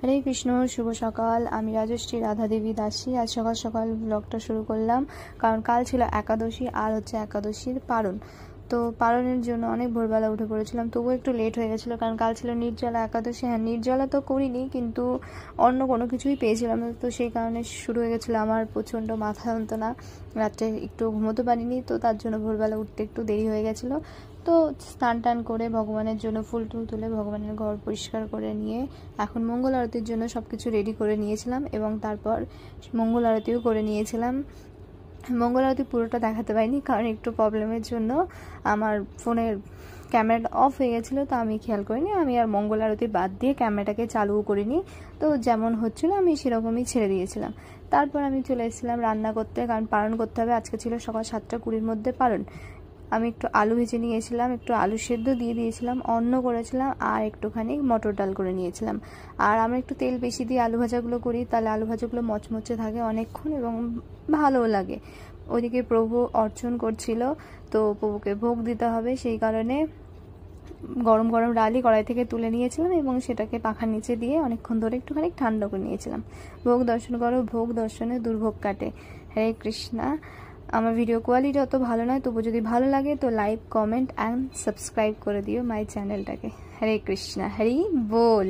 हरे कृष्ण शुभ सकाल। आमी राजश्री राधा देवी दासी। आज सकाल सकाल ब्लगटा शुरू करलाम कारण काल छिलो एकादशी और होच्छे एकादशीर पारण। तो पारणेर जोन्नो अनेक भोरबेला उठे पड़ेছিলাম, तबुও একটু লেট হয়ে গেছিলো কারণ কাল ছিল নির্জলা একাদশী। হ্যাঁ, নির্জলা তো করিনি কিন্তু অন্য কোনো কিছুই পেয়েছিলাম না, তো সেই কারণে শুরু হয়ে গেছিলো আমার প্রচণ্ড মাথা যন্ত্রণা। রাত্রে একটু ঘুমোতে পারিনি, তো তার জন্য ভোরবেলা উঠতে একটু দেরি হয়ে গেছিলো। তো স্নান টান করে ভগবানের জন্য ফুল টুল তুলে ভগবানের ঘর পরিষ্কার করে নিয়ে এখন মঙ্গল আরতির জন্য সব কিছু রেডি করে নিয়েছিলাম এবং তারপর মঙ্গল আরতিও করে নিয়েছিলাম। মঙ্গল আরতি পুরোটা দেখাতে পারিনি কারণ একটু প্রবলেমের জন্য আমার ফোনের ক্যামেরাটা অফ হয়ে গেছিলো, তো আমি খেয়াল করিনি। আমি আর মঙ্গল আরতি বাদ দিয়ে ক্যামেরাটাকে চালুও করিনি, তো যেমন হচ্ছিলো আমি সেরকমই ছেড়ে দিয়েছিলাম। তারপর আমি চলে এসেছিলাম রান্না করতে, কারণ পালন করতে হবে। আজকে ছিল সকাল 7:20 মধ্যে পালন। আমি একটু আলু ভেজে নিয়েছিলাম, একটু আলু সেদ্ধ দিয়ে দিয়েছিলাম, অন্ন করেছিলাম আর একটুখানি মটর ডাল করে নিয়েছিলাম। আর আমরা একটু তেল বেশি দিয়ে আলু ভাজাগুলো করি, তাহলে আলু ভাজাগুলো মচমচে থাকে অনেকক্ষণ এবং ভালোও লাগে। ওইদিকে প্রভু অর্চন করছিল, তো প্রভুকে ভোগ দিতে হবে, সেই কারণে গরম গরম ডালই কড়াই থেকে তুলে নিয়েছিলাম এবং সেটাকে পাখার নিচে দিয়ে অনেকক্ষণ ধরে একটুখানি ঠান্ডা করে নিয়েছিলাম। ভোগ দর্শন করো, ভোগ দর্শনে দুর্ভোগ কাটে। হরে কৃষ্ণা। আমার ভিডিও কোয়ালিটি অত ভালো নয়, তবু যদি ভালো লাগে তো লাইক কমেন্ট অ্যান্ড সাবস্ক্রাইব করে দিও মাই চ্যানেলটাকে। হরে কৃষ্ণা, হরি বল।